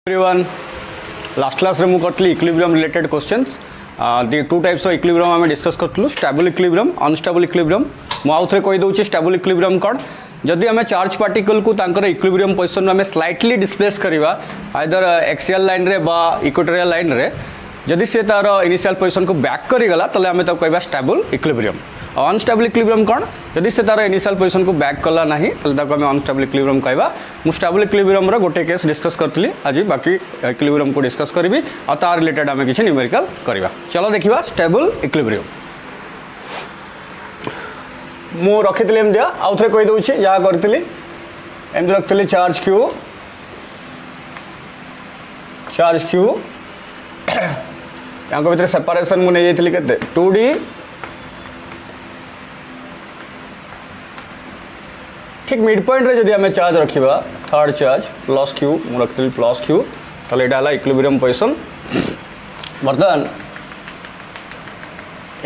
Everyone last class रे मु करतली इक्विलिब्रियम रिलेटेड क्वेश्चंस दी टू टाइप्स ऑफ इक्विलिब्रियम आम डिस्कस करतलु स्टेबल इक्विलिब्रियम अनस्टेबल इक्विलिब्रियम मु आउ थे कहि दउची स्टेबल इक्विलिब्रियम कोन जदि आम चार्ज पार्टिकल को तांकर इक्विलिब्रियम पोजीशन में स्लाइटली डिस्प्लेस करवा आइदर एक्सियल लाइन रे बा इक्वेटोरियल लाइन रे जदि से तार इनिशियल पोजीशन को बैक करिगला तले आम तो कहबा स्टेबल इक्विलिब्रियम अनस्टेबल इक्विलिब्रियम कौन जदि से तार इनिशियल पोजीशन को बैक कला नहीं तो अनस्टेबल इक्विलिब्रियम कहबा मु स्टेबल इक्विलिब्रियम रो गोटे केस डिस्कस करतली आज बाकी इक्विलिब्रियम को डिस्कस करबी और तार रिलेटेड आम किछि न्यूमेरिकल करबा चलो देखिबा स्टेबल इक्विलिब्रियम मु रखितली एम दिया आउ थरे कहि दउछि जा करतली एम रखतली चार्ज क्यू यांको भीतर सेपरेशन मु नै जेतली केते 2D ठीक मिड पॉइंट रे जदि आम चार्ज रखिबा थर्ड चार्ज प्लस क्यू मु रखतली प्लस क्यू तले एटा हला इक्विलिब्रियम पोजीशन बर्तमान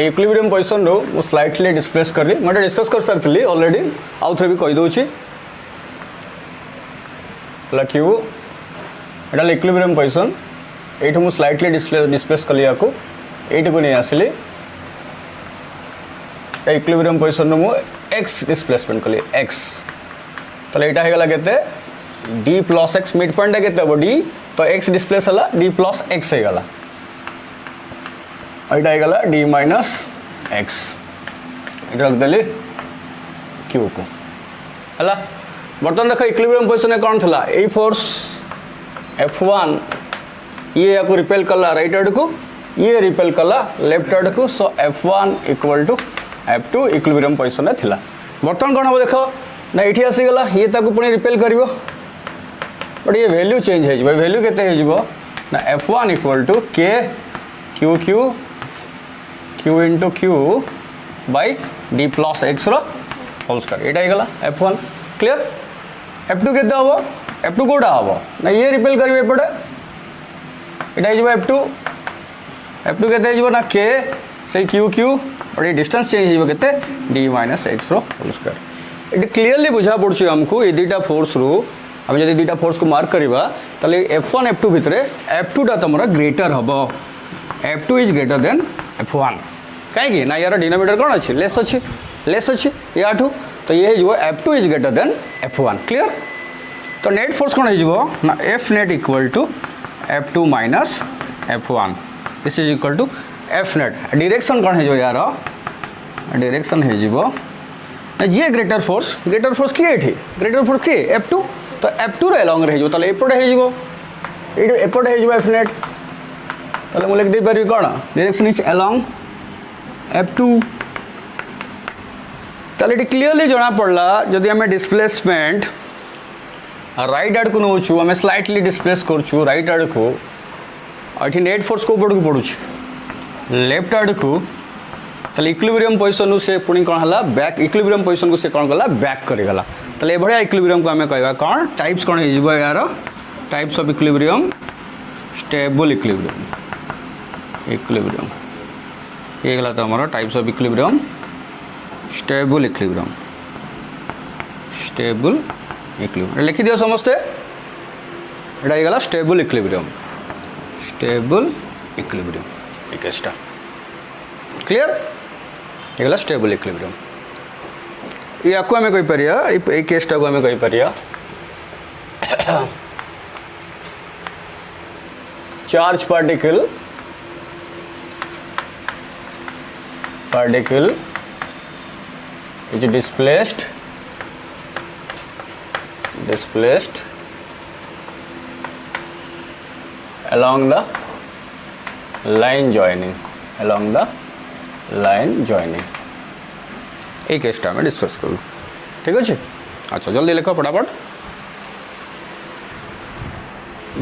इक्विलिब्रियम पोजीशन रो मु स्लाइटली डिस्प्लेस करली मटे डिस्कस कर सारतली ऑलरेडी आउ थरे भी कहि दउछि हला क्यू एटा इक्विलिब्रियम पोजीशन एठु मु स्लाइटली डिस्प्लेस करली याको एठु को नै आसली इक्विलिब्रियम पोजीशन रो मु x डिस्प्लेसमेंट करली x तले एटा हे गला केते d plus x mid point केते हो d तो x डिस्प्लेस हला d प्लस x हे गला एटा हे गला d माइनस x एटा रख देली q को हला बर्तन देखो इक्विलिब्रियम पोजीशन में कोन थला ए फोर्स F1 ये या को रिपेल कला राइट हैंड को ये रिपेल कला लेफ्ट हैंड को so F1 equal to F2 equilibrium position में थिला बर्तन कोन हो देखो ना एठी आसी गला ये ताको पुनी रिपेल करिवो बट ये वैल्यू चेंज हे जिवो वैल्यू केते हे जिवो ना F1 equal to k q q q into q bye d plus x रो होल स्क्वायर एटा हे गला F1 क्लियर F2 केते होबो F2 कोडा होबो ना ये रिपेल करिवे पड़े एटा हे जिवो F2 केते हे जिवो ना k से q q और ये डिस्टेंस चेंज हो केते d माइनस x रो होल स्क्वायर इट क्लियरली बुझा पड़छ हमको ये दुटा फोर्स रो हम जदी दुटा फोर्स को मार्क करबा तले F1 F2 भितरे F2 टा तमरा ग्रेटर हबो F2 is greater than F1 काहे कि ना यार डिनोमिनेटर कोन अछि लेस अछि याठू तो ये जो F2 is greater than F1 clear तो नेट फोर्स कोन हिजबो ना F net equal to F2 minus F1 this is equal to F net direction कौन है यार डायरेक्शन है जी ग्रेटर फोर्स किए एठी ग्रेटर फोर्स किए F2 तो F2 रे लॉन्ग रहे जो तले एपट है जो एपट है जो F नेट तले मु लिख दे परबी कोन डायरेक्शन इज अलोंग F2 तले इट क्लियरली जाना पड़ला जदी हमें डिस्प्लेसमेंट राइट हैंड को नोचू हमें स्लाइटली डिस्प्लेस करछु राइट हैंड को एठी नेट फोर्स को ऊपर को पड़ुछ लेफ्ट हैंड को तले इक्विलिब्रियम पोजीशन से पुणी कौन हला बैक इक्विलिब्रियम पोजीशन को से कौन गला बैक करि गला तले ए भडिया इक्विलिब्रियम को हमें कहबा कौन टाइप्स कौन हे जिवो यार types of equilibrium stable equilibrium ये गला तो हमारा types of equilibrium stable equilibrium लिखि दियो समझते एटा हे गला स्टेबल इक्विलिब्रियम एक केसटा क्लियर ये गला स्टेबल इक्विलिब्रियम या को हमें कहि परिया ए केसटा को हमें कहि परिया charge particle is displaced along the line joining एक केसटा में डिस्कस करूँ ठीक अच्छे अच्छा जल्दी लिखो फटाफट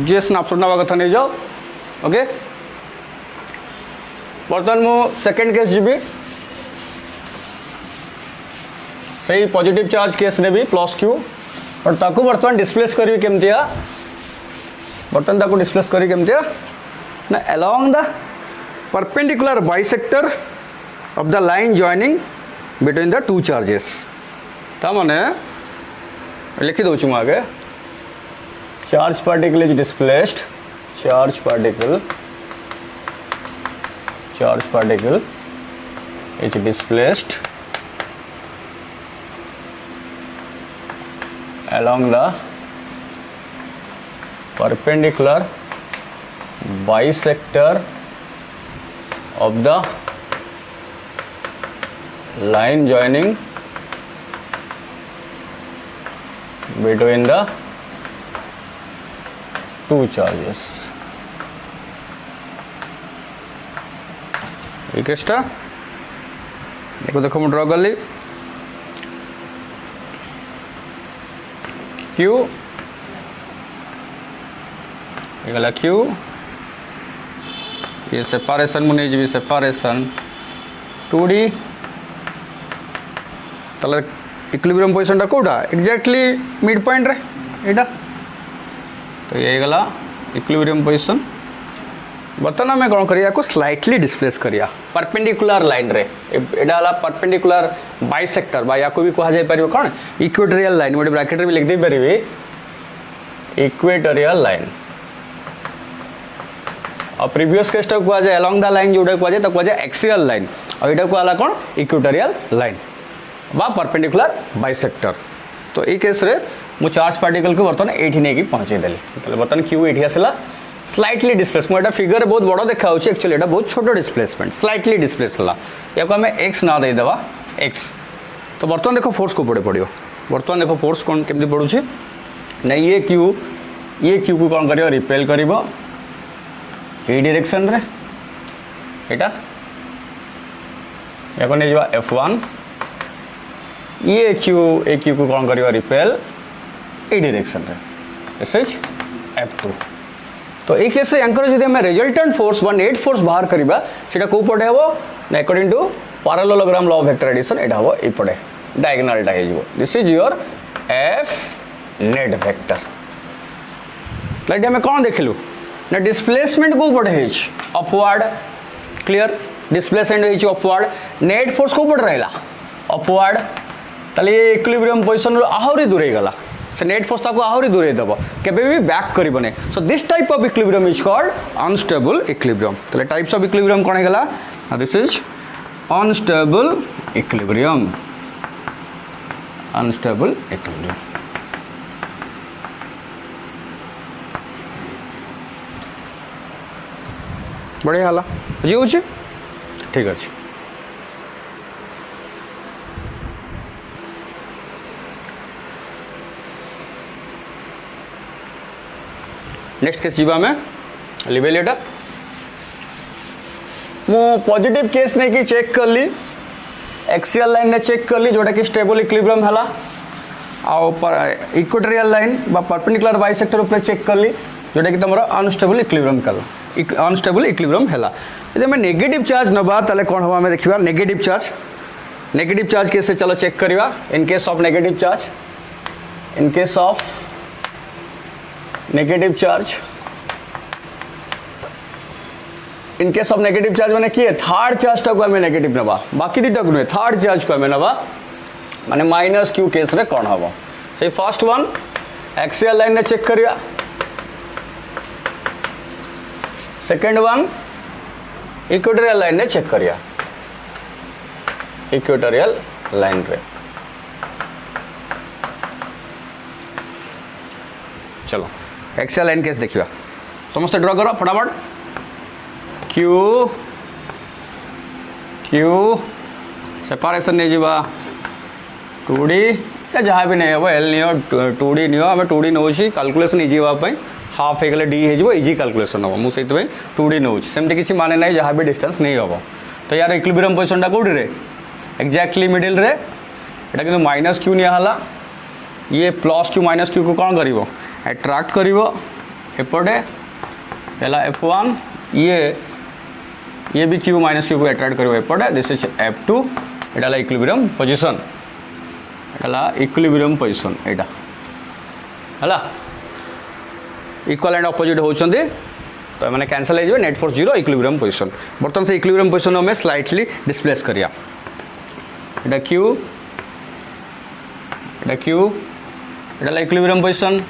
जे स्नैपशॉट नवा कथा नहीं जाओ ओके बर्तमान मु सेकंड केस जीबी सही पॉजिटिव चार्ज केस ने भी प्लस क्यू और ताको बर्तमान डिस्प्लेस करी केमतिया बर्तमान ताको डिस्प्लेस करी केमतिया ना along the perpendicular bisector of the line joining between the two charges ता माने लिखि दउछु आगे charge particle is displaced, charge particle is displaced along the perpendicular bisector of the line joining between the two charges. एक extra देखो मैं draw कर ली Q ये गला Q ये सेपरेशन मुझे जी सेपरेशन 2D ताले इक्विलिब्रियम पोजीशन टा कोडा एग्जैक्टली मिड पॉइंट रे एटा तो ये गला इक्विलिब्रियम पोजीशन बर्तमान आम कौन करिया को स्लाइटली डिस्प्लेस करिया परपेंडिकुलर लाइन रे एडा वाला परपेंडिकुलर बाइसेक्टर बा या को भी कहा जाय परिबो कोन इक्वेटोरियल लाइन मोटे ब्रैकेट रे भी लिख दे परिबे इक्वेटोरियल लाइन और प्रीवियस केस टा कहा जाय अलोंग द लाइन जोडा कहा जाय तो कहा जाय एक्सियल लाइन और एटा को वाला कोन इक्वेटोरियल लाइन बा परपेंडिकुलर बाइसेक्टर तो ए केस रे मु चार्ज पार्टिकल को बर्तन एठी नै की पहुंचे देली मतलब बर्तन क्यू एठी आसला स्लाइटली डिस्प्लेस मोटा फिगर बहुत बड़ देखा होची एक्चुअली एटा बहुत छोटो डिस्प्लेसमेंट स्लाइटली डिस्प्लेस हला याको हमें x ना दे देबा x तो बर्तन देखो फोर्स को पड़े पड़ियो बर्तन देखो फोर्स कोन केमदी पडुची नै ये क्यू को कोन करियो रिपेल करिवो ए डायरेक्शन रे एटा याको नै जवा f1 ये क्यू को कौन करियो रिपेल ए डायरेक्शन रे दिस इज f2 तो एक केस रे एंकर जदि हम रिजल्टेंट फोर्स वन नेट फोर्स बाहर करिबा सेटा को पडे हबो ना according to parallelogram law of vector addition एटा हबो ए पडे डायगोनल टा हेजबो this is your f net vector लाइट हम कोन देखलु ना डिस्प्लेसमेंट को पडे हेज अपवर्ड क्लियर डिस्प्लेसमेंट हेज अपवर्ड नेट फोर्स को पड रहला अपवर्ड ताले इक्विलिब्रियम पोजीशन आहुरी दूरे गला से नेट फोर्स ताको आहुरी दूरे दबो केबे भी बैक करिबने so this type of equilibrium is called unstable equilibrium ताले टाइप्स ऑफ इक्विलिब्रियम कोन गला दिस इज अनस्टेबल इक्विलिब्रियम बढ़िया हला जी होची ठीक अछि नेक्स्ट केस जीवा में लिबेल एटा मु पॉजिटिव केस नहीं कि चेक कर ली एक्सियल लाइन ने चेक कर ली जोटा कि स्टेबल इक्विलिब्रियम हला आ इक्वेटोरियल लाइन बा परपेंडिकुलर बाइसेक्टर ऊपर चेक कर ली जोटा कि तमरा अनस्टेबल इक्विलिब्रियम कला अनस्टेबल इक्विलिब्रियम हला यदि मैं नेगेटिव चार्ज नबा ताले कोन हवा में देखिबा नेगेटिव चार्ज केस से चलो चेक करिवा in case of negative charge in case of negative charge माने किए थर्ड चार्ज टा को हमें नेगेटिव नबा बाकी दिटा को थर्ड चार्ज को हमें नबा माने माइनस क्यू केस रे कोन हबो से फर्स्ट वन एक्सियल लाइन ने चेक करिया सेकंड वन इक्वेटोरियल लाइन ने चेक करिया इक्वेटोरियल लाइन रे चलो एक्सियल लाइन केस देखिबा समस्त ड्रा करो फटाफट क्यू सेपरेशन नहीं जीवा 2D या जहाँ भी नहीं हम एल नियो 2D नियो आम 2D नौ कैलकुलेशन इजी हाँपाई हाफ हो गले डी हो इजी कैलकुलेशन हम मुझे 2D नौ सेमती किसी माने ना जहाँ भी डिस्टेंस नहीं हम तो यार इक्विलिब्रियम पोजीशन कौटी रे एक्जाक्टली मिडिल रे एटा कि माइनस क्यू नियाला ये प्लस क्यू माइनस क्यू को कौन कर एट्राक्ट कर एपटे है F1 ये भी क्यू माइनस क्यू को एट्राक्ट कर एपटे this is F2 Etah equilibrium position एटा है इक्वल एंड अपोजिट होचंदी तो मैंने कैंसल हो नेट फोर्स 0 इक्विलिब्रियम पोजीशन बर्तमान से इक्विलिब्रियम पोजीशन में स्लाइटली डिस्प्लेस करिया एटा क्यू एटा इक्विलिब्रियम पोजीशन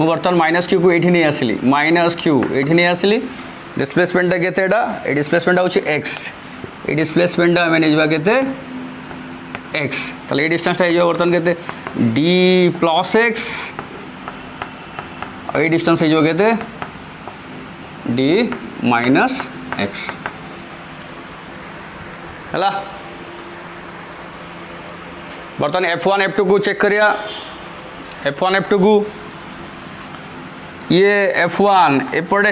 मु बर्तमान माइनस क्यू को ये नहीं आसली माइनस क्यू ये नहीं आसली डिस्प्लेसमेंट के ये डिस्प्लेसमेंट हूँ एक्स ये डिस्प्लेसमेंट आम नहीं के एक्स ताले ये डिस्टेंस हो बर्तमान के डी प्लस एक्स ये डिस्टेंस हो के डी माइनस एक्स है बर्तमान F1 F2 को चेक करिया F1 F2 को ये F1 एपटे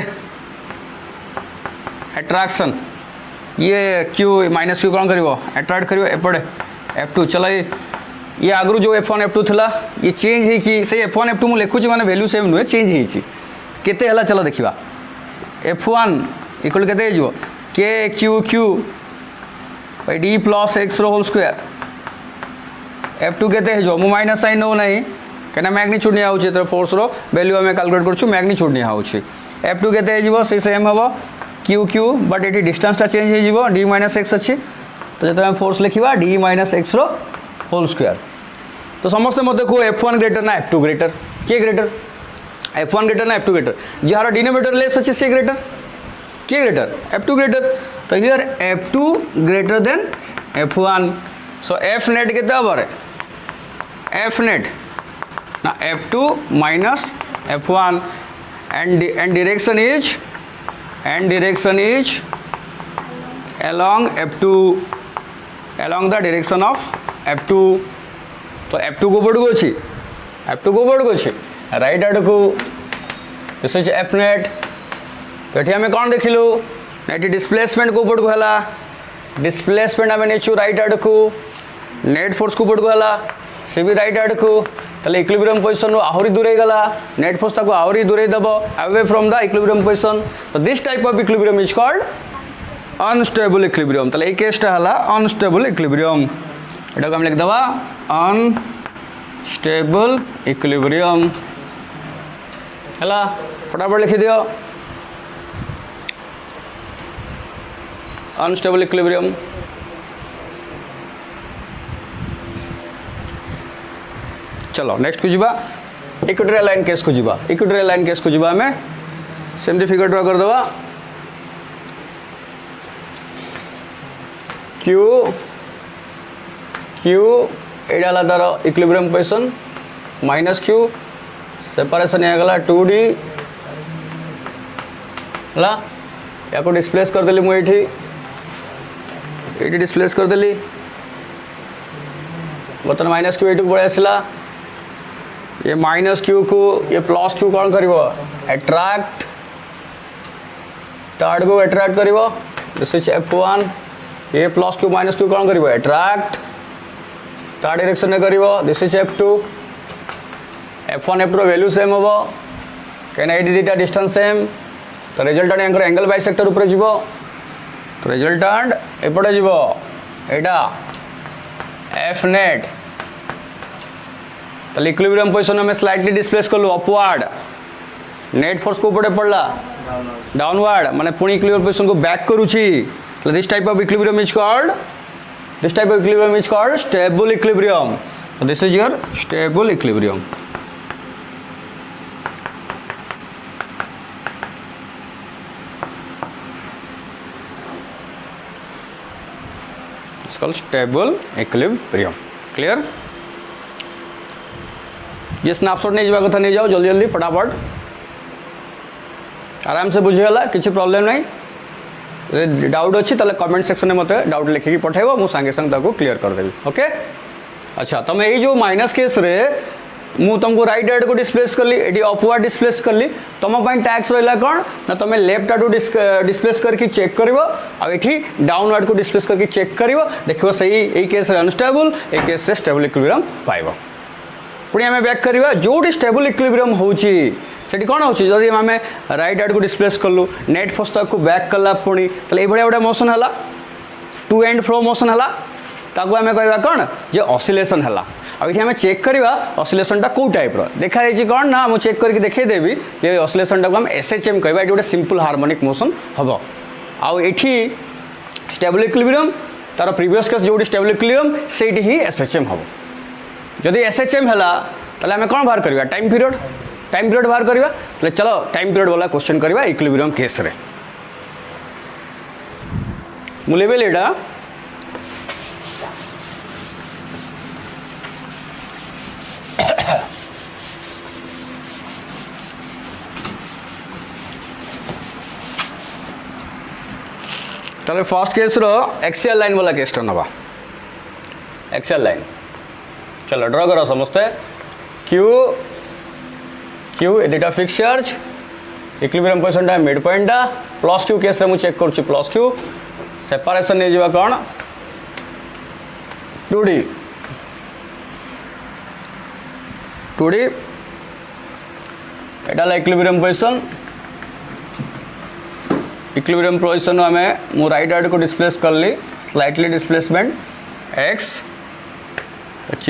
अट्रैक्शन ये Q माइनस Q कौन करिवो अट्रैक्ट करिवो एपटे F2 चला ये आगु जो F1 F2 थिला ये चेंज है कि से F1 F2 मु लिखुची माने वैल्यू सेम नुहे चेंज है केते हला चला देखिबा F1 इक्वल केते हो K Q Q by D plus X रो होल स्क्वायर F2 केते हो मु माइनस साइन हो नहीं कना मैग्नीट्यूड नहीं आउची तो फोर्स रो वैल्यू हमें कैलकुलेट करछु मैग्नीट्यूड नहीं आउची F2 केते हो से सेम हबो Q Q but eighty distance टा चेंज हो जिवो D - x अछि तो जत हम फोर्स लिखिबा D - x रो होल स्क्वायर तो समस्त मत देखो F1 ग्रेटर ना F2 ग्रेटर के ग्रेटर F1 ग्रेटर ना F2 greater jar denominator less अछि से ग्रेटर के ग्रेटर F2 ग्रेटर तो here F2 greater than F1 so F net केते हबरे F net now F2 minus F1 and direction is along F2 along the direction of F2 तो F2 को पड़गो छी F2 को पड़गो छी राइट आड़ को दिस इज F net तो एठी हमें कौन देखिलु नेट डिस्प्लेसमेंट को पड़गो हला डिस्प्लेसमेंट हमें नेचु राइट आड़ को नेट फोर्स को पड़गो हला से भी राइट आड़ को ताले इक्विलिब्रियम पोजीशन रो आहुरी दूरे गला नेट फोर्स ताको आहुरी दूरे दबो away from the equilibrium position तो this type of equilibrium is called unstable equilibrium ताले ए केसटा हला अनस्टेबल इक्विलिब्रियम एटा को हम लिख दबा अनस्टेबल इक्विलिब्रियम हला फटाफट लिखि दियो अनस्टेबल इक्विलिब्रियम चलो नेक्स्ट को जीवा इक्विटोरियल लाइन केस को जीवा इक्विटोरियल लाइन केस को जीवा हमें सेमती फिगर ड्रा कर दवा क्यू क्यू एडाला तार equilibrium position minus Q separation हे गला 2D हला या को डिस्प्लेस कर देली मु एठी डिस्प्लेस कर देली बर्तन माइनस क्यू एठी पळे आसला ये माइनस क्यू को ये प्लस क्यू कौन करिवो अट्रैक्ट थर्ड को अट्रैक्ट करिवो दिस इज F1 ये प्लस क्यू माइनस क्यू कौन करिवो अट्रैक्ट थर्ड डायरेक्शन में करिवो this is F2 F1 F2 value same होबो केना एडी दिटा डिस्टेंस सेम तो रिजल्टेंट एंकर एंगल बाइसेक्टर ऊपर जीवो तो रिजल्टेंट एपटे जीवो एटा F net तो इक्विलिब्रियम पोजीशन में स्लाइटली डिस्प्लेस करलु अपवर्ड नेट फोर्स को ऊपर पड़ला डाउनवर्ड माने पुणी इक्विलिब्रियम पोजीशन को बैक करूची तो this type of equilibrium is called stable equilibrium so this is your stable equilibrium it's called stable equilibrium clear ये स्नैपशॉट नहीं जावा कथा नहीं जाओ जल्दी जल्दी फटाफट आराम से बुझीगला किसी प्रॉब्लम नहीं डाउट अच्छी ताले कमेंट सेक्शन में मत डाउट लिखिकी पठाइबो मु संगे संग ताको क्लियर कर देबी ओके अच्छा तुम ये जो माइनस केस रे मु तुमको राइट आड़ को डिस्प्लेस करली एडी अपवर्ड डिस्प्लेस करली तुम पई टैक्स रहला कोन ना तुम लेफ्ट आड़ डिस्प्लेस करके चेक करबो आ एठी डाउनवर्ड को डिस्प्लेस करके चेक करबो देखिबो सही ए केस रे अनस्टेबल ए केस रे स्टेबल इक्विलिब्रियम पाइबो पुणी आम बैक करवा जो स्टेबल इक्विलिब्रियम होची सेठी कौन होची जदि आम राइट आड़ को डिस्प्लेस कलु नेट फोर्स को बैक कला पुणी तले एभलिया गोटे मोशन हला टू एंड फ्रो मोशन हला ताको आम कहवा कौन जे ऑसिलेशन हला आम चेक करवा ऑसिलेशन टा को टाइप रो देखा जाइए कौन ना मुझे चेक करके देखई देबी जे ऑसिलेशन टा को हम SHM कहवा गोटे सिंपल हार्मोनिक मोशन हबो आउ एठी स्टेबल इक्विलिब्रियम तार प्रीवियस केस जो स्टेबल इक्विलिब्रियम सेठी ही SHM हबो जदि SHM हला ताले हमें कौन बाहर करवा टाइम पीरियड टाइम पीरियड बाहर करवा तो चलो टाइम पीरियड वाला क्वेश्चन करवा इक्विलिब्रियम केस रे मु लेबेल एडा फर्स्ट केस रो एक्सियल लाइन वाला केस नवा एक्सियल लाइन चलो ड्रॉ करो समझते क्यू क्यू एटा fix charge equilibrium position mid point plus Q case रे मु चेक करूँ प्लस क्यू सेपरेशन नहीं जावा कौन 2D एटा इक्विलिब्रियम पोजीशन आम मु राइट आर्ड को डिस्प्लेस कर ली slightly displacement x q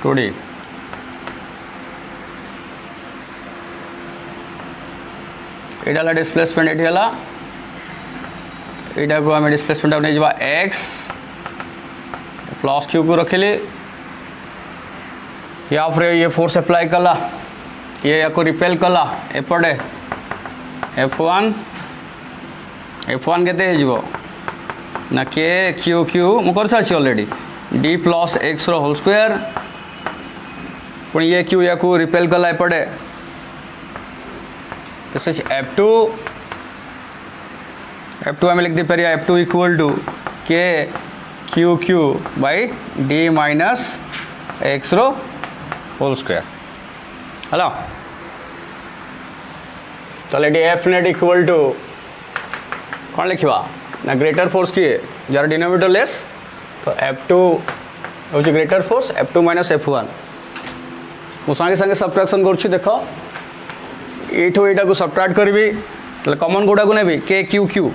2D एटा डिस्प्लेसमेंट एटा को आम डिस्प्लेसमेंट नहीं जावा x प्लस क्यू को रखिली या फिर ये फोर्स अप्लाई कला ये या को रिपेल कला एपटे F1 केते हो ना के क्यू क्यू मु कर सारी ऑलरेडी d प्लस x रो होल स्क्वायर पुणी ये क्यू या को रिपेल कला एपटे दिस इज F2 आम लिख दी पारिया F2 equal to k q Q by d minus x रो होल स्क्वायर हेलो तो एफ नेट इक्वल टू कौन लिखा ना ग्रेटर फोर्स किए जार डिनोमिनेटर लेस तो F2 हूँ greater force F2 minus F1 मु संगे संगे सब्ट्रैक्शन करुँच देख एठू एटा को सब्ट्रैक्ट करी तो कमन कोटा को नेबी के क्यू क्यू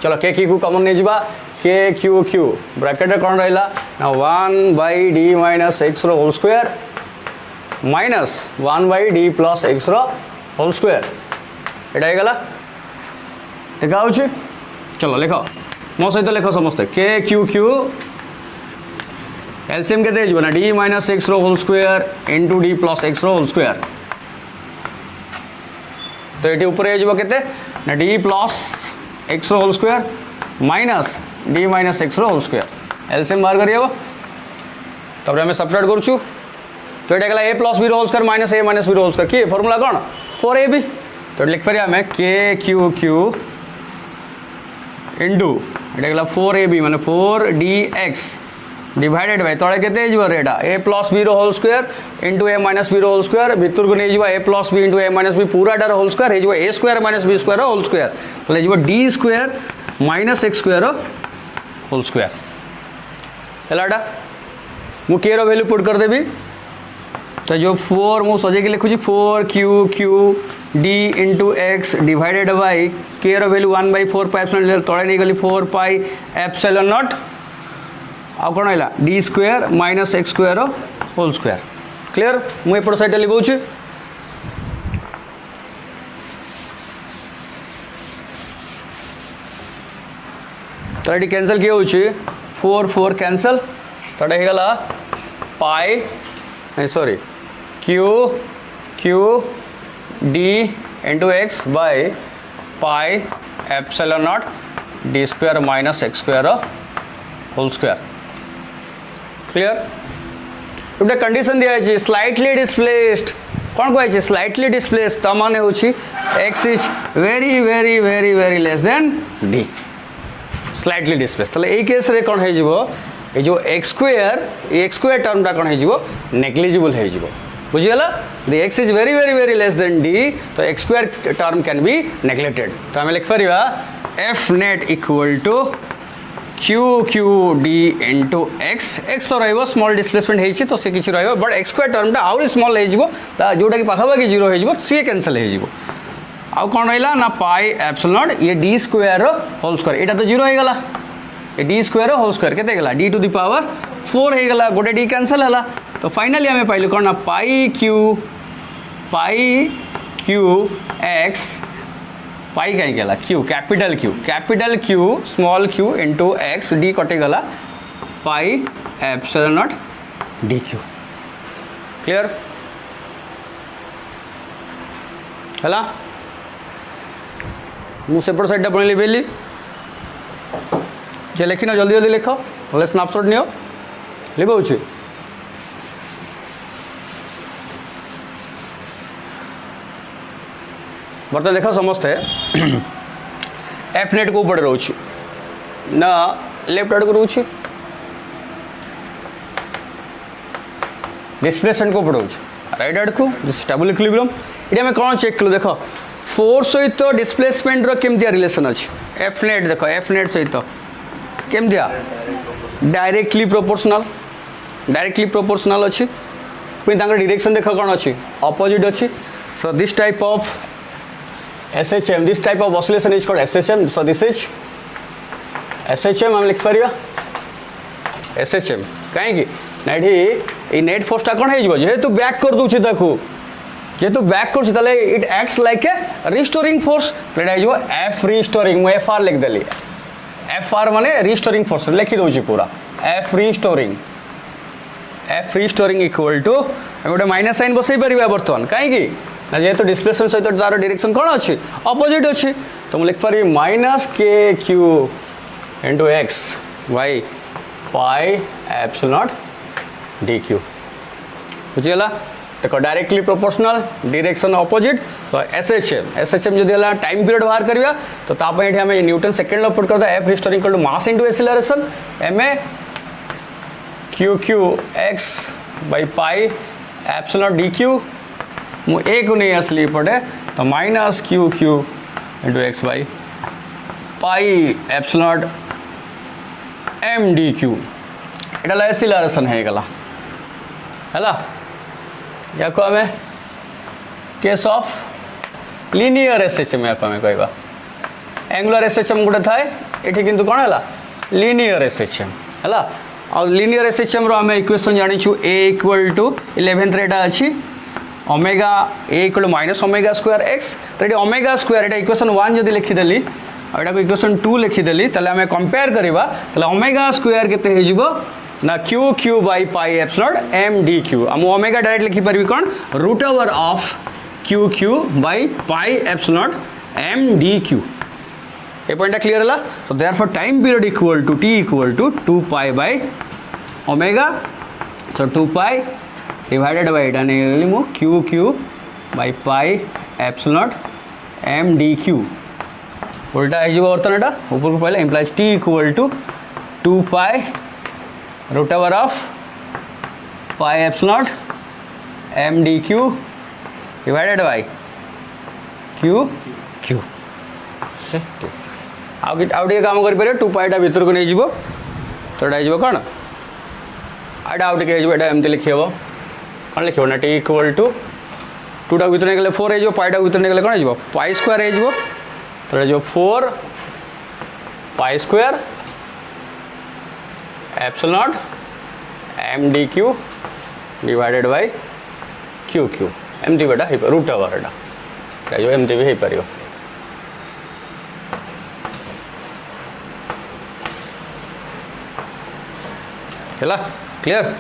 चलो के क्यू क्यू कमन नहीं जावा के क्यू क्यू ब्रैकेट कौन रहा ना 1 बाई डी माइनस एक्स रो whole square minus 1 by d plus x रो होल स्क्वायर एटा गला देखा हो चलो लिख मो सहित लिख समस्ते के क्यू क्यू एलसीएम के ना डी माइनस एक्स रो whole square into D plus x रो होल स्क्वायर तो ये ऊपर के ना डी प्लस एक्स रो whole square minus D minus x रो होल स्क्वायर एलसीएम बाहर करिए तब आम सब्ट्रैक्ट करूँ तो ये गला A plus B whole square minus A minus B whole स्क्वायर किए फॉर्मूला कौन 4ab तो लिख पारे आम के क्यू क्यू इंटू ये गला 4ab माने 4dx डिवाइडेड बाय तले केते एटा A plus B whole square into A minus B whole square भितर को नहीं A plus B into A minus B पूराटार होल स्क्वायर हो A square minus B square whole square तो D square minus x square whole square है मु के value put कर देवी तो जो 4 मु सजे के लिखुची 4 Q Q D into x divided by के वैल्यू 1/4 पाई एप्सिलॉन तले नहीं गली 4 पाई एप्सिलॉन नॉट आउ कौन है d square minus x square whole square clear मुझे एपट साइड लिखुची तो ये कैंसल किए होची 4 4 कैंसल तो ये गला पाई नहीं sorry q Q D into x by pi epsilon naught d square minus x square whole square clear गोटे कंडीशन दिखाई स्लाइटली डिस्प्लेस्ड कौन कहे स्लाइटली डिस्प्लेस्ड तो माने होची x is very very very very less than d slightly displaced तो ये case रे कौन हो ये जो एक्स स्क्वायर टर्मटा कौन हो नेग्लिजिबल हो बुझीगला the X is very very very less than D तो X square term can be neglected तो आम लिख पार F net equal to Q Q D into X X तो रही स्मॉल डिस्प्लेसमेंट होती तो सी किसी रही बट एक्स स्क्वायर टर्मटा आउरी स्मॉल हो जोटा कि पाखापाखि जीरो हो सी कैंसल हो आउ कौन रहा ना पाई एप्सिलॉन नॉट ये डी स्क्वायर होल स्क्वायर यहाँ तो जीरो हो गला ये डी स्क्वायर होल स्क्वायर केते गला डी टू दी पावर 4 हो गला गोटे डी कैंसल है तो फाइनली आम पाइलु कौन ना पाई क्यू एक्स पाई कहीं गला Q capital Q small Q into X D कटिगला pi epsilon naught D Q clear है मु सेपट साइडटा पुणी लिखेली जे लिखिन जल्दी जल्दी लिख बोले स्नापशॉट नियो लिखुची बर्तमान देख समस्ते एफ नेट को पड़े रोच ना लेफ्ट आड़ को रोच डिस्प्लेसमेंट को पड़े राइट आड़ को स्टेबल इक्विलिब्रियम ये आम कौन चेक कलु देख फोर्स सहित डिस्प्लेसमेंट केमतिया रिलेशन अच्छी एफ नेट देख एफ नेट सहित केमतिया डायरेक्टली प्रोपोर्शनल अच्छी पुणी डायरेक्शन देख कौन अच्छी अपोजिट अच्छी सो this type of SHM this type of oscillation is called SHM so this is SHM हम लिख पारिया SHM कहीं ना ये नेट फोर्सटा कौन है जेहेतु बैक कर दूची ताकू जेहेतु बैक कर ताले it acts like a restoring force Etah F restoring मु एफ आर लिख देली एफ आर माने रिस्टोरिंग फोर्स लिखि दोची पूरा एफ रिस्टोरिंग इक्वल टू हम गोटे माइनस साइन बसई परिबा वर्तमान कहीं ना जेहेतु डिस्प्लेसमेंट सहित तार डायरेक्शन कौन अच्छी अपोजिट अच्छी तो मुझे लिख पारि minus K Q into X Y pi epsilon naught D Q बुझीगला देख डायरेक्टली प्रोपोर्शनल डायरेक्शन अपोजिट तो एसएचएम जदि टाइम पीरियड बाहर करवा तो तापे आम न्यूटन सेकेंड लॉ पुट कर F restoring equal to mass into acceleration M A Q Q X by pi epsilon naught D Q मु एक नहीं आसली पटे तो minus Q Q into X by pi epsilon naught M D Q Etah acceleration है गला हैला या को हमें केस ऑफ लिनियर एसएचएम या को हमें कहबा एंगुलर एसएचएम गोटे थाए एठी किंतु कोन हैला लिनियर एसएचएम हैला और लिनियर एसएचएम रो हमें इक्वेशन जानि छु a इक्वल टू 11th रेटा अछि omega a equal to minus omega square x तो ये ओमेगा स्क्वायर एटा इक्वेशन 1 जदि लिखिदेली और एटा को इक्वेशन 2 लिखिदेली ताले हमें कंपेयर करबा ताले ओमेगा स्क्वायर केते हे जिवो ना Q Q by pi epsilon naught M D Q हम ओमेगा डायरेक्ट लिखि परबी कोन root over of Q Q by pi epsilon naught M D Q ए पॉइंट क्लियर है तो therefore time period equal to T equal to 2 pi by omega so 2 pi divided by एटा नहीं मु Q Q by pi epsilon naught M D Q उल्टा है बर्तन एटा ऊपर को पहले implies T equal to 2 pi root over of pi epsilon naught M D Q divided by Q Q आउटे काम कर 2 पाईटा भितर को नहीं जीवो तो एटा जीवो कौन एटा आउटे एटा एमती लिखी हे कौन लिख ना टी इक्वल टू 2टा भितर निकले 4 हो पाईटा भितर निकले कौन हो पाई स्क्वायर हो तो जो 4 pi square epsilon naught M D Q divided by Q q एमती बेटा रूट ओवर एटा जो एमती भी हो पार है क्लियर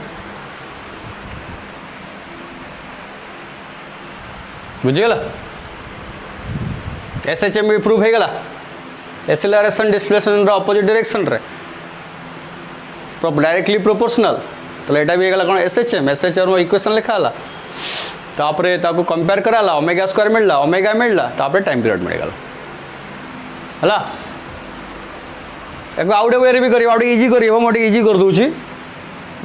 बुझीगला एसएचएम भी प्रूव होगा एक्सीलरेशन डिस्प्लेसमेंट अपोजिट डायरेक्शन रे डायरेक्टली प्रोपोर्शनल तो यहाँ भी होगा कौन एसएचएम इक्वेशन लिखाला तापरे ताको कंपेयर कराला ओमेगा स्क्वायर मिलला ओमेगा मिलला तापरे टाइम पीरियड मिलगला हला एक आउटे वे भी करियो आउटे इजी करियो मोटे इजी कर दूची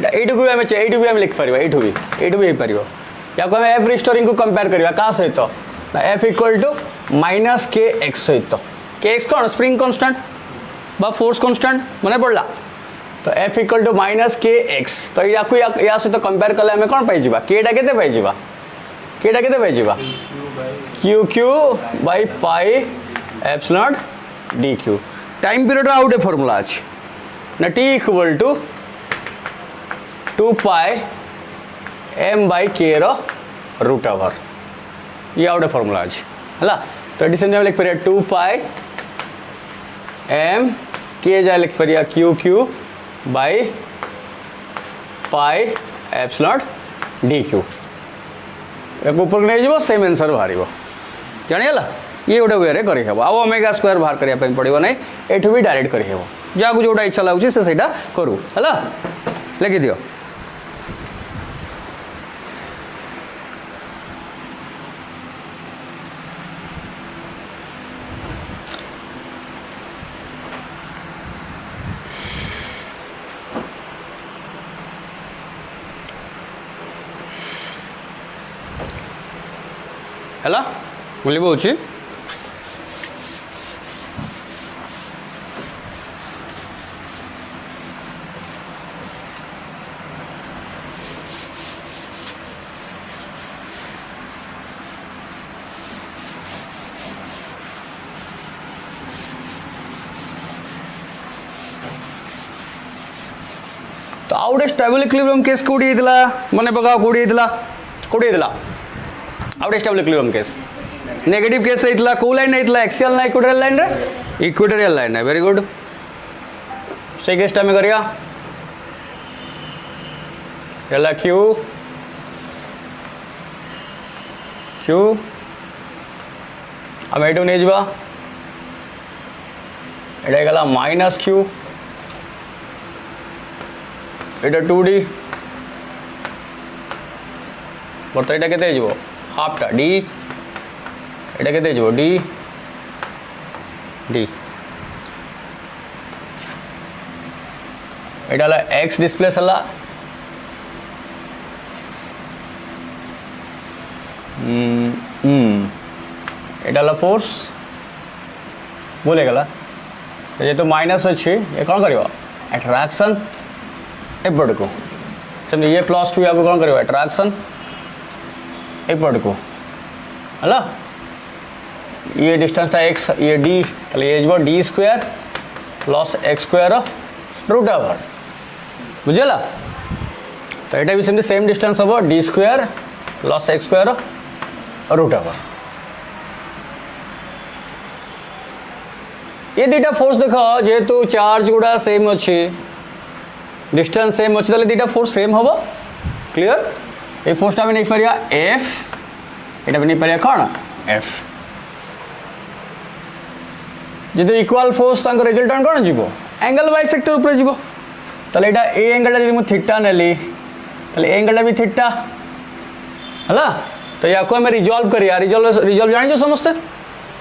एटू भी हमें एटू भी हम लिख पारिबा एटू भी हो पारिबो या को हम एफ रिस्टोरिंग को कंपेयर करबा का सहित ना F equal to minus k x सहित के एक्स कौन स्प्रिंग कांस्टेंट बा फोर्स कांस्टेंट मने पड़ला तो F equal to minus k x तो या को या सहित कंपेयर कले हमें कौन पाई जिबा केटा केते पाई जिबा Q Q by pi epsilon naught D Q time period आउटे फॉर्मूला अछि ना T equal to 2 pi M by K root over ये आउटे फॉर्मूला अच्छी है तो ये सेम लिख पार 2 पाई एम के जा लिख पार Q Q by pi epsilon D Q एक ऊपर नहीं जीव सेम आंसर बाहर जानीगला ये गोटे वे में करहब आउ ओमेगा स्क्वायर बाहर करने पड़ो ना एठू भी डायरेक्ट करहब जहाँ जोटा इच्छा लगुच से करूँ है लिखि दियो है बुझे तो आउ गोटे स्टेबल इक्विलिब्रियम केस कौटी होता मन पका कौटी होता आउ गोटे stable equilibrium case negative case होता कौ लाइन होता एक्सियल ना इक्वेटोरियल लाइन रे इक्वेटोरियल लाइन है वेरी गुड से केसटा आम करिया क्यू क्यू आम एटू नहीं जावा एटा गला माइनस क्यू एटा 2d बर्त एटा केते हो हाफ टा d एटा केते हो d d एटा ला x डिस्प्लेस हला एटा ला फोर्स बोले गला ये तो माइनस अच्छी ये कौन करियो अट्रैक्शन एपट को समझे ये +2 यहाँ पे कौन करेगा अट्रैक्शन एपट को है ये डिस्टेंस था x ये d ये d square plus x square root over बुझेगा तो यहाँ भी सेमती सेम डिस्टेंस हम d square plus x square root over ये दुटा फोर्स देख जेहेतु चार्ज गुड़ा सेम अच्छी डिस्टेंस सेम अच्छे ताले दुटा फोर्स सेम हम क्लियर ये फोर्सटा भी नहीं पारिया एफ एटा भी नहीं पारिया कौन एफ जदि इक्वल फोर्स तांको रिजल्टेंट कौन जीवो एंगल बाइसेक्टर ऊपर जीवो ताले एटा ए एंगल जदि मु थीटा नेली ताले ए एंगल भी थीटा हला तो या को हम रिजॉल्व करिया रिजॉल्व जानि जो समझते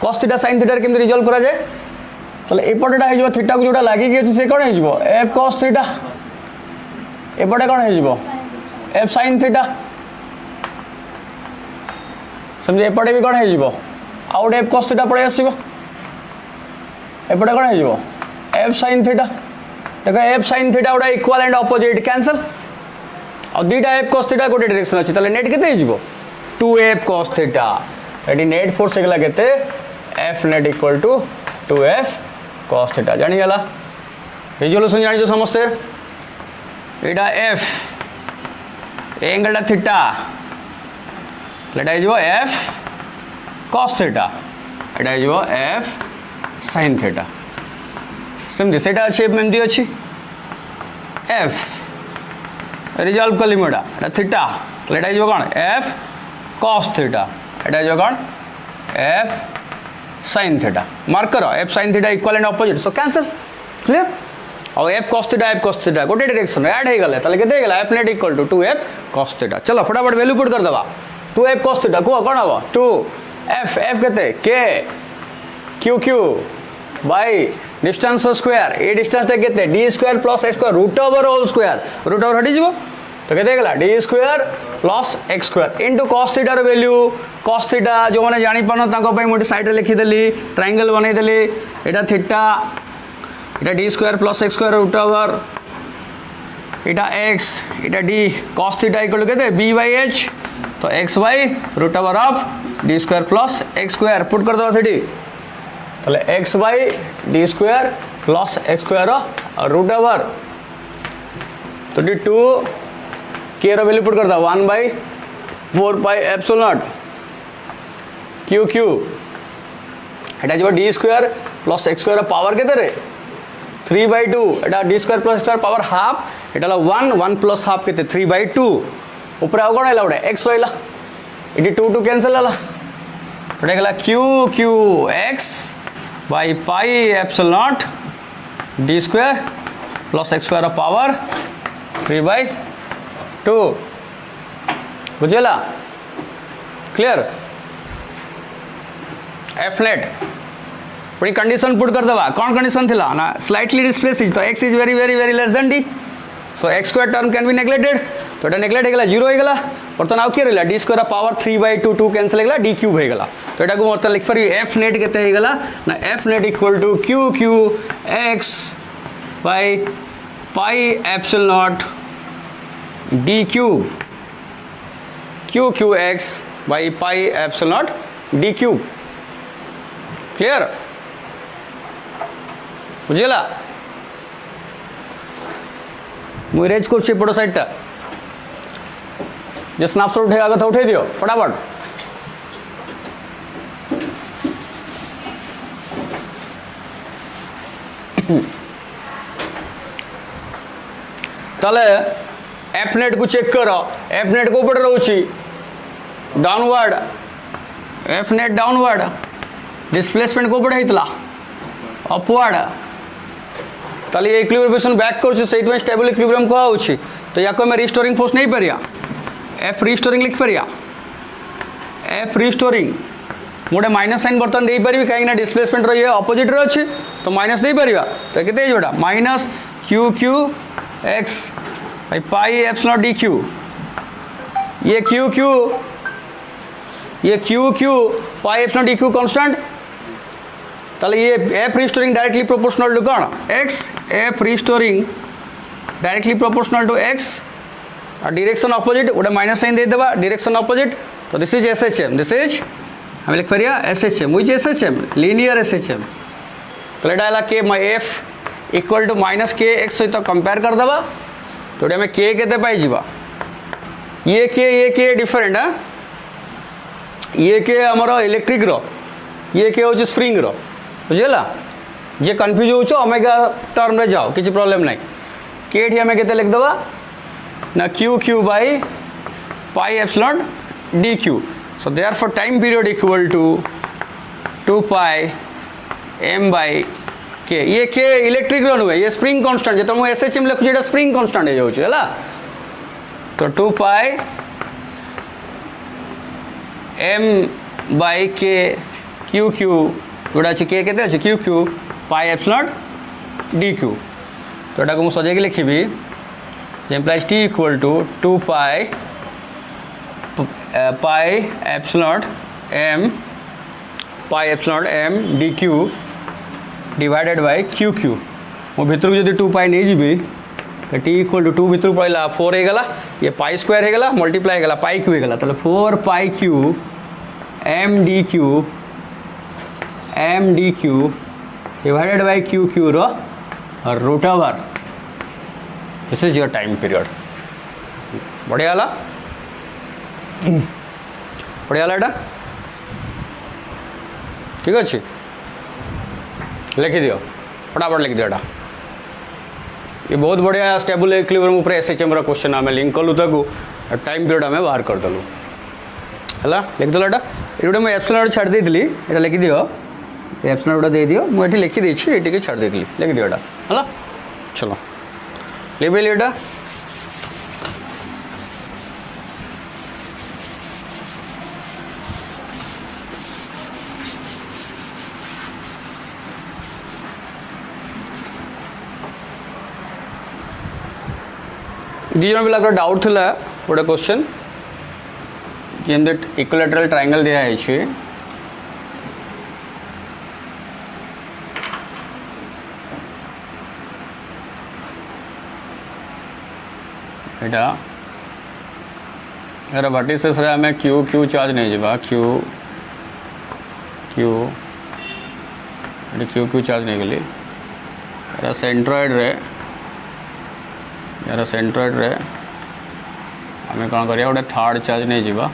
cos थीटा sin थीटा केमति रिजॉल्व करा जाए ताले एपटेटा हे जीवो थीटा को जोटा लागि कि अछि से कोन हे जीवो f cos थीटा एपटे कौन हो एफ साइन थीटा समझे एपटे भी कौन हो आउ गोटे एफ कॉस थीटा पड़े आसो एपटे कौन हो एफ साइन थीटा देख एफ साइन थीटा गोटे इक्वल एंड अपोजिट कैंसल और दुटा एफ कॉस थीटा गोटे डायरेक्शन अच्छी ताले नेट केते हो 2f cos थीटा एटी नेट फोर्स होगा केते F net equal to 2f cos theta जानी गला रिजोल्यूशन जानी समझते एटा एफ एंगल थीटा एटा एफ cos थीटा एटा एफ sin थीटा समझे सेटा अच्छे एमती अच्छी एफ रिजॉल्व कली मुझा थीटा एटा कौन एफ cos थीटा एटा कौन एफ sin थीटा मार्क करो F sin theta equal and opposite so cancel clear और एफ cos थीटा गोटे डायरेक्शन ऐड हो गला ताले केते गला F net equal to 2f cos theta चलो फटाफट वैल्यू पुट कर दबा 2f cos थीटा को कोन हबो 2f f केते k q q by distance square ए डिस्टेंस ता केते d square plus x square root over whole square root over हटी जीवो तो केते गला d square plus x square into cos theta रो वैल्यू cos थीटा जो माने जानि पानो ताको पई मोटी साइड रे लिखि देली ट्रायंगल बनै देली एटा थीटा इटा d square plus x square root over इटा x इटा d cos theta equal to b by h तो x by root over of d square plus x square put कर दवा सेठी ताले x by d square plus x square root over तो d2 k रो value put कर दवा 1 by 4 pi epsilon q q इटा जो d square plus x square power केते रे 3/2 एटा d square plus square power half এটা হলো 1 1 প্লস হাফ কেতে 3/2 উপরে আউ কোন হলা ওটা x রইলা এটি 2 2 ক্যান্সেল হলা এটা গলা q q x by pi epsilon naught d square plus x square of power 3/2 बुझेला क्लियर f net पूरी कंडीशन पुट कर दवा कौन कंडीशन थिला ना स्लाइटली डिस्प्लेस तो x is very very very less then d so x square term can be neglected तो এটা নেগলেক্ট হয়ে গেল 0 হয়ে গেল বর্তমান আউ কি রইলা d স্কয়ার পাওয়ার 3/2 2 कैंसिल হয়ে গেল d কিউব হয়ে গেল তো এটাকে বর্তমান লিখ পারি f net কেতে হয়ে গেল না f net equal to q q x by pi epsilon naught d cube q q x by pi epsilon naught d cube clear বুঝিলা मुझे रेज कर पट साइडटा जो स्नापशॉट उठे कथा उठे दियो फटाफट ताले एफ नेट को चेक करो एफ नेट को ऊपर रोची downward F net downward displacement को ऊपर हितला अपवर्ड ताले ये इक्विलिब्रियम बैक करछु सेट में स्टेबल इक्विलिब्रियम को होछि तो या को मैं रिस्टोरिंग फोर्स नहीं परिया एफ रिस्टोरिंग लिख परिया एफ रिस्टोरिंग मोटे माइनस साइन बर्तन दे परिबी काहे ना डिस्प्लेसमेंट रो ये ऑपोजिट रो अछि तो माइनस दे परिबा तो केते जोडा minus q q x by pi epsilon d q ये q q pi epsilon d q constant ताले ये F restoring directly proportional to कौन x F restoring directly proportional to x और डायरेक्शन ऑपोजिट उडा minus sign दे देबा direction opposite तो this is SHM this is हम लिख परिया SHM which SHM linear SHM ताले डाला के म F equal to minus k x सहित कंपेयर कर देबा तो एमे के केते पाई जीवा ये के डिफरेंट है ये के हमरो इलेक्ट्रिक रो ये के हो स्प्रिंग रो बुझेला जे कंफ्यूज हो ओमेगा टर्म रे जाओ किसी प्रॉब्लम नहीं के ठी हमें केते लिख देबा ना q q by pi epsilon d q so therefore time period equal to 2 pi m by k ये k इलेक्ट्रिक रो नुए ये स्प्रिंग कांस्टेंट जे तुम एसएचएम लिखु जेटा स्प्रिंग कांस्टेंट हे जाउछ हैला तो 2 pi m by k q q गोटा अच्छे के केते अच्छे Q Q pi epsilon D Q तो एटा को मु सजे के लिखिबी जे implies T equal to 2 pi epsilon M D Q divided by Q Q मो भितर को जदी 2 पाई नहीं जीबी तो टी इक्वल टू 2 भितर पड़ला 4 हे गला ये पाई स्क्वायर हे गला मल्टीप्लाई हे गला पाई क्यू हे गला ताले 4 pi Q M D Q divided by Q Q रो root over this is your time period बढ़िया वाला एटा ठीक अच्छे लिखि दियो फटाफट लिख दियो एटा ये बहुत बढ़िया स्टेबल इक्विलिब्रियम ऊपर एसएचएम रो क्वेश्चन आमे लिंक कलु ताकू टाइम पीरियड आमे बाहर कर दलु हला लिख दलो एटा एटा मैं एप्सिलॉन छाड़ देइतली एटा लिखि दियो एप्सिलॉन उडा दे दियो मु एठी लिखि देछि एठी के छाड़ देइतली लिख दियो एटा हला चलो लेबल एटा दी जन पिला डाउट थिला गोटे क्वेश्चन जेमते इक्विलैटरल ट्रायंगल दिया है एटा यार वर्टिसेस रे हमें क्यू क्यू चार्ज नहीं जीवा Q Q Q Q charge नहीं गली यार सेंट्रॉइड रे आम कौन करिया गोटे थर्ड चार्ज नहीं जीवा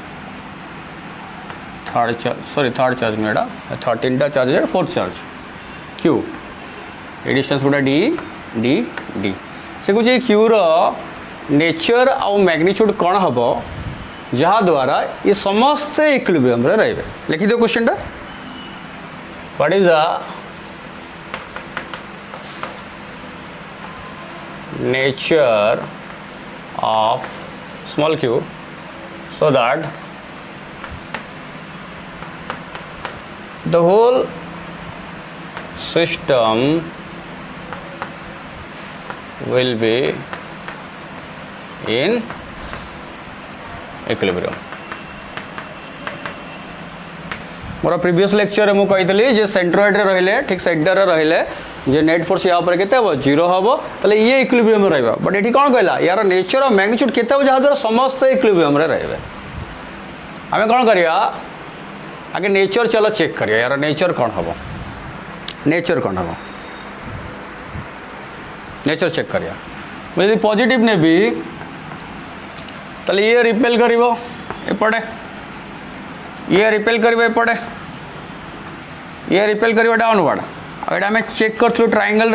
थर्ड चार्ज नहीं एटा तीन टा charge fourth charge Q A distance गोटे डी डी डी से कुछ क्यू रो नेचर आउ मैग्नीट्यूड कौन हम जहाँ द्वारा ये समस्ते इक्विलिब्रियम रे रहिबे लिखि दियो क्वेश्चन टा what is the nature of small q so that the whole system will be in equilibrium. More previous lecture में कही जे सेंट्रोइड रे रहिले ठीक सेंटर रे रहिले जे नेट फोर्स या ऊपर केते हो 0 हबो तले ये इक्विलिब्रियम में रहबा बट एठी कोन कहला यार नेचर ऑफ मैग्नीट्यूड केते हो जहा द्वारा समस्त इक्विलिब्रियम रे रहबे हमें कोन करिया आगे नेचर चलो चेक करिया यार नेचर कोन हबो नेचर चेक करिया यदि पॉजिटिव ने भी तले ये रिपेल करिवो एपटे ये रिपेल करिवो एपटे ये रिपेल करिवो डाउनवर्ड अगर आम चेक करूँ ट्रायंगल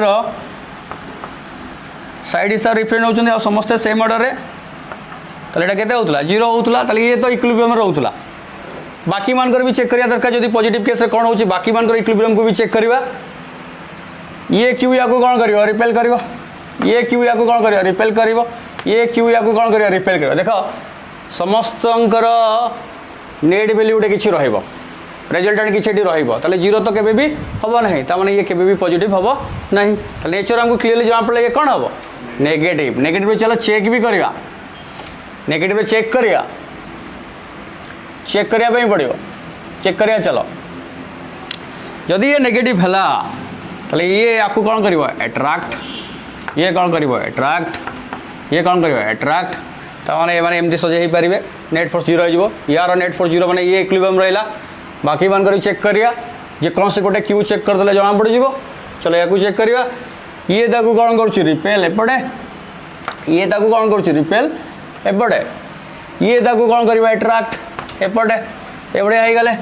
साइड हिसाब रिफ्लेक्ट होती समस्ते सेम ऑर्डर में के होता 0 होता ये तो इक्विलिब्रियम रोला बाकी मान भी चेक करिया दरकार जब पॉजिटिव केस कौन हो बाकी मान इक्विलिब्रियम को भी चेक करवा ये क्यू या कौन कर रिपेल कर ये क्यू या कौन कर रिपेल कर ये क्यू या कौन कर रिपेल कर देख समस्त नेट वैल्यू गोटे किसी रहा रेजल्टेंट किसी रही जीरो तो केबे भी हम ना ताने ये केबे भी पॉजिटिव हम ना नेचर हमको क्लीयरली जमा पड़ा ये कौन हम नेगेटिव नेगेटिव चलो चेक भी करवा नेगेटिव चेक करवा चेक करने पड़ो चेक करवा चलो जदि ये नेगेटिव है तो ये आपको कौन कर एट्राक्ट ये कौन कर एट्राक्ट ये कौन कर एट्राक्ट ताने माने एमती सजे पारे नेट फोर्स 0 हो यार नेट फोर्स 0 माने ये इक्विलिब्रियम रहा बाकी मान कर चेक करिया जे कौन से गोटे क्यू चेक करदे जना पड़ जीवो चलो या चेक करिया ये ताकू कौन कर रिपेल एपटे ये ताकू कौन कर रिपेल एपटे ये ताकू कौन कर एट्राक्ट एपटे एपटे आई गले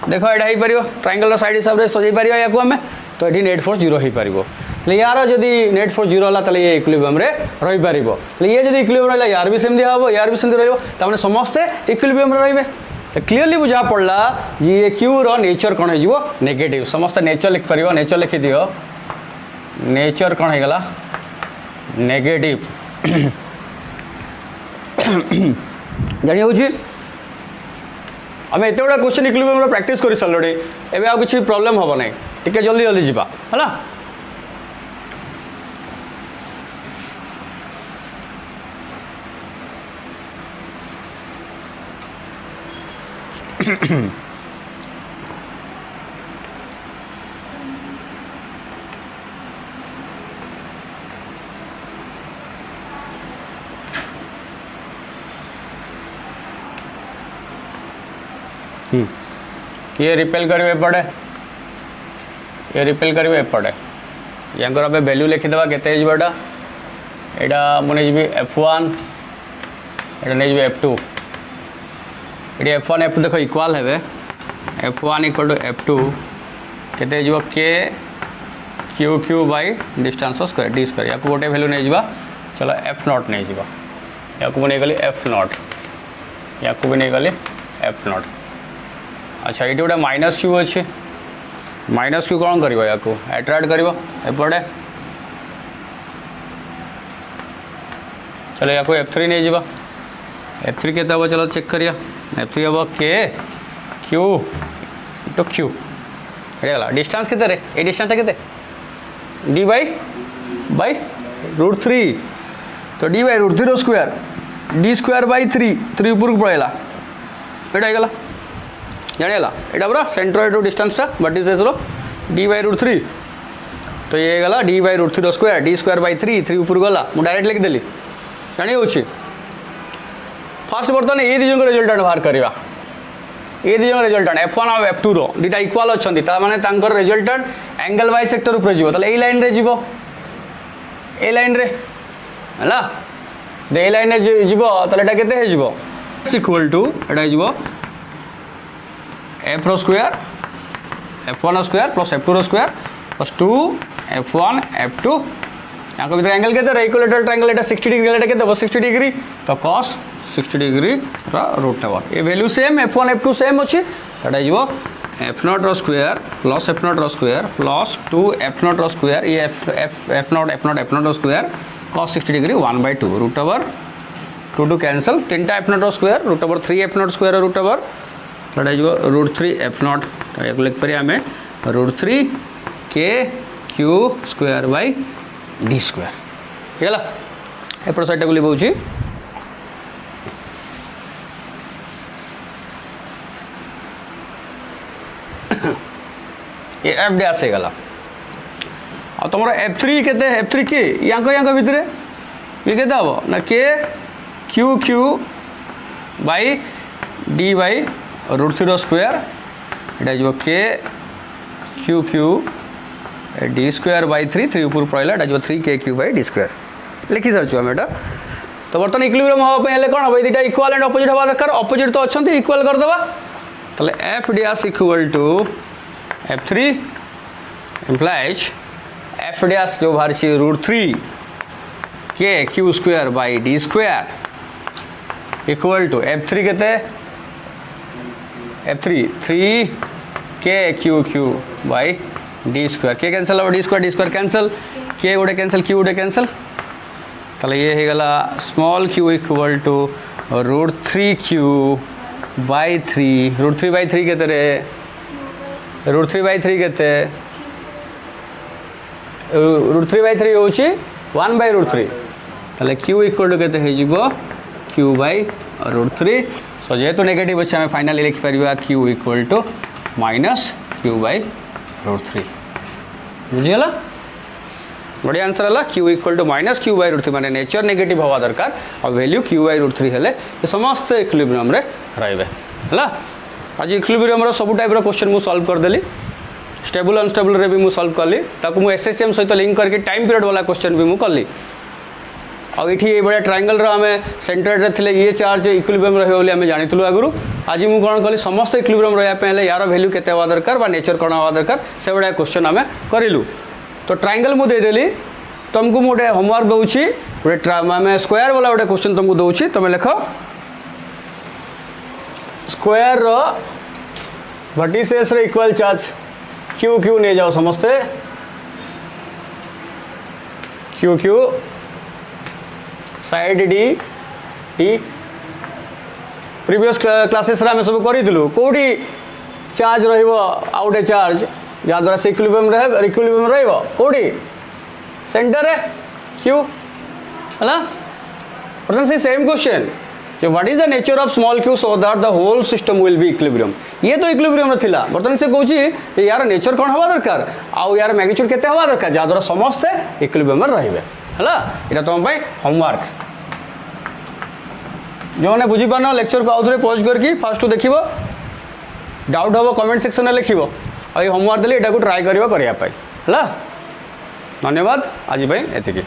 देखो एटा ही परियो ट्रायंगल साइड हिसाब से सजै परियो याकू हमें तो ये नेट फोर्स 0 हो पारिबो यार जदि नेट फोर्स 0 होला तले ये इक्विलिब्रियम रे रही पारिबो ये जदि इक्विलिब्रियम रहला यार भी सेमदी हबो यार भी सेमदी रहबो ताने समस्ते इक्विलिब्रियम रे रहबे तो क्लियरली बुझा पड़ला ये क्यू रो नेचर कोन हो नेगेटिव समस्त नेचर लिख पारिबो नेचर लिखि दियो नेचर कोन हो गला नेगेटिव जानि होछि आम एत गुड़ा क्वेश्चन इक्विलिब्रियम प्रैक्टिस कर सारे एवं आ किसी प्रॉब्लम हम ना टिके जल्दी जल्दी जावा है ये रिपेल करेंगे एपटे ये रिपेल करेंगे एपटे यहाँ वैल्यू लिखिदेवा केते यहाँ मुझे जी F1 ये नहीं F2 ये F1 F2 देखो इक्वाल है F1 इक्वल टू F2 केते के q Q by distance square D square या गोटे वैल्यू नहीं जावा चलो F0 नहीं जावा या नहीं गली F0 या भी नहीं गली F0 अच्छा ये गोटे माइनस क्यू अच्छे माइनस क्यू कौन कर एट्राक्ट कर एपटे चलो या F3 नहीं जावा F3 के चलो चेक करिया F3 हम के क्यू तो क्यू गला डिस्टेंस के ये डिस्टेंस के डी बाई √3 तो D by √3 square D square by 3 ऊपर पड़ेगा ये गला जानिएगा यहाँ पूरा सेंट्रोइड डिस्टेंसटा वर्टिसेस डी बाई √3 तो ये गला D by √3 square D square by 3 ऊपर गला मुझे डायरेक्ट लिखिदेली जानी हो फास्ट बर्तमान ये दिजन रिजल्टेंट बाहर करवा ये दिजन रिजल्टेंट F1 और F2 रो दुटा इक्वाल अच्छा माने रिजल्टेंट एंगल वाइज सेक्टर ऊपर जीवो ताले ए लाइन रे जीवो ए लाइन रे हला दे ए लाइन रे जीवो ताले एटा केते हे जीवो इक्वल टू एटा जीवो F रो square F1 square plus F2 रो स्क्वायर प्लस 2 F1 F2 यहाँ भीतर एंगल के इक्विलेटरल ट्रायंगल एटा 60 डिग्री एटा के 60 डिग्री तो cos 60 डिग्री रूट ओवर ये value same F1 F2 same अच्छी दैट इज वो F0 rho square plus F0 rho square plus 2 F0 rho square ये F0 rho square cos 60 degree 1/2 root over 2 two cancel 3टा F0 rho square root over 3 F0 square root over that is वो root 3 F0 तो लिख परिया हमें root 3 k q square by d square Hella एपट side को लिखौछि ये F dash हे गला आ तुम F3 केते F3 के यांको भितर ये केते हबो ना k q q bye d by root 3 square एटा जो k q q d स्क्वायर बाय 3 ऊपर पड़ेगा एटा जो 3kq बाय d स्क्वायर लिखि सारछु हम एटा तो बर्तन इक्विलिब्रियम हवा पे हेले कोन हबे दिटा इक्वल एंड ऑपोजिट हवा दरकार ऑपोजिट तो अछंती इक्वल कर देबा तले f dash equal to f3 implies f dash जो बाहर छी root 3 k q square by d square equal to f3 केते f3 3 k q q bye d square k cancel हो d स्क्वायर कैंसिल k गोटे cancel q गोटे cancel तले ये हे गला small q equal to root 3q by 3 root 3 by 3 केते रे रूट 3 बाय 3 केते रूट 3 बाय 3 होची 1 बाय रूट 3 तले q इक्वल टू केते हे जिवो q बाय रूट 3 सो जेहेतु नेगेटिव अच्छे हमें फाइनली लिखि परिबा q equal to minus q by root 3 बुझिगला बढ़िया आंसर है q equal to minus q by root 3 माने नेचर नेगेटिव हवा दरकार और वैल्यू q बाय रूट 3 हेले ये समस्त इक्विलिब्रियम रे रहबे हला आज इक्विलिब्रियम रो सब टाइप रो क्वेश्चन मु सॉल्व कर देली स्टेबल अनस्टेबल रे भी मु सॉल्व करली ताकू मु एसएचएम सहित लिंक करके टाइम पीरियड वाला क्वेश्चन भी मु करली और ये बड़े ट्रायंगल रो हमें सेंटर रे थिले ये चार्ज इक्विलिब्रियम रहे बोली हमें जानितलु आगुरु आज मु कोन कली समस्त इक्विलिब्रियम रहया पे हेले यार वैल्यू केते हवा दरकार बा नेचर कोन हवा दरकार से बड़ा क्वेश्चन हमें करिलु तो ट्रायंगल मु दे देली तुमको मु गोटे होमवर्क दउछि गोटे मैं स्क्वायर वाला गोटे क्वेश्चन तुमको दउछि तुम लिख स्क्वायर रो वर्टिसेस रे इक्वल चार्ज q q ने जाओ समस्ते q q side d t previous classes रे हम सब करि दिलु कोडी चार्ज रहइबो आउटे चार्ज जा द्वारा से इक्विलिब्रियम रहइबो कोडी सेंटर है q हला प्रश्न से सेम क्वेश्चन जो what is the nature of small q so that the whole system will be equilibrium ये तो इक्विलिब्रियम रे थिला बर्तन से कहूची यार नेचर कोन हवा दरकार आउ यार मैग्नीट्यूड केते हवा दरकार जा द्वारा समस्त इक्विलिब्रियम रे रहइबे हला एटा तुम भाई होमवर्क जो ने बुझी पानो लेक्चर को आउथरे पॉज करके फास्ट टू देखिबो डाउट हबो कमेंट सेक्शन में लिखिबो आ ये होमवर्क देले एटा को ट्राई करियो करिया पाई हला धन्यवाद आज भाई एतिकी।